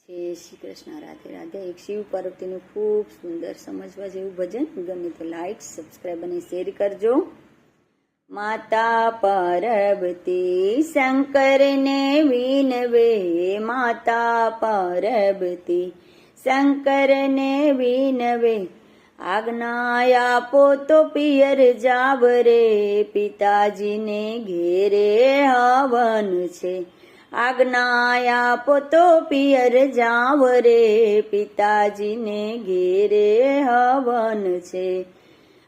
जय श्री कृष्ण। राधे राधे। एक शिव पार्वती खूब सुंदर समझवा जेवुं भजन गमे तो लाइक सब्सक्राइब और शेर करजो। माता पार्वती शंकर ने विनवे, माता पार्वती शंकर ने विनवे, आज्ञा आपो तो पियर जाव रे, पिताजी ने घेरे हवन छे, आज्ञा आपो तो पियर जाव रे, पिताजी ने घेरे हवन छे।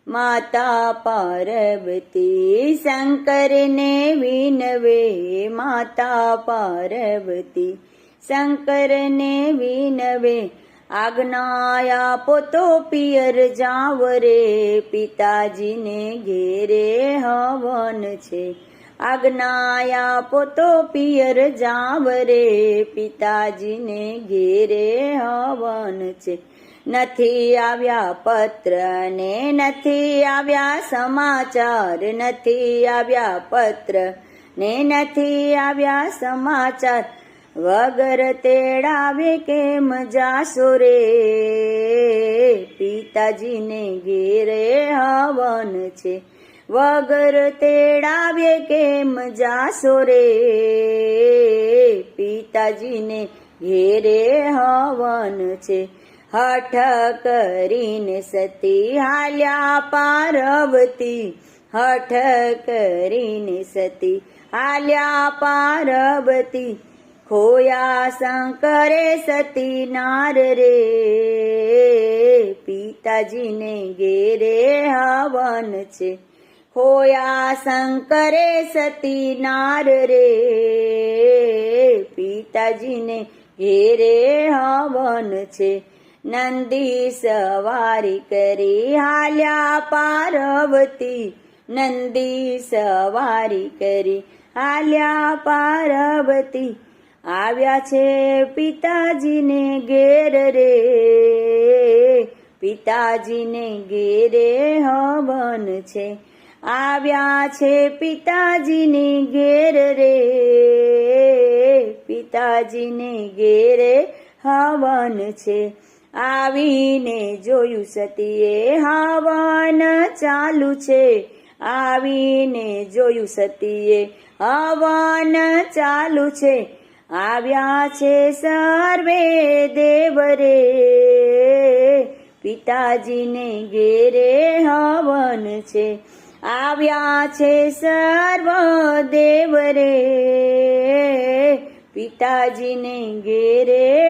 माता पार्वती शंकर ने विनवे, माता पार्वती शंकर ने विनवे, आज्ञा आपो तो पियर जाव रे, पिताजी ने घेरे हवन छे, आज्ञा आपो तो पियर जाव रे, पिताजी ने घेरे हवन छे। नथी आव्या पत्र ने नथी आव्या समाचार, नथी आव्या पत्र ने नथी आव्या समाचार, वगर तेड़ावे केम जाशो रे, पिताजी ने घेरे हवन छे, वगर तेड़ावे केम जाशो रे, पिताजी ने घेरे हवन छे। हठ करीने सती हाल्या पार्वती, हठ करीने सती हाल्या पार्वती, खोया शंकरे सती नार रे, पिताजी ने घेरे हवन छे, खोया शंकरे सती नार रे, पिताजी ने घेरे हवन छे। नंदी सवारी करी हाल्या पार्वती, नंदी सवारी करी हाल्या पार्वती, आव्या छे पिताजी ने घेर रे, पिताजी ने घेरे हवन छे, आव्या छे पिताजी ने घेर रे, पिताजी ने घेरे हवन छे। आवीने जोयु सतीए हवन चालू छे, आवीने जोयु सतीए हवन चालू छे, आव्या छे सर्वे देव रे, पिताजी ने घेरे हवन छे, आव्या छे सर्व देव रे, पिताजी ने घेरे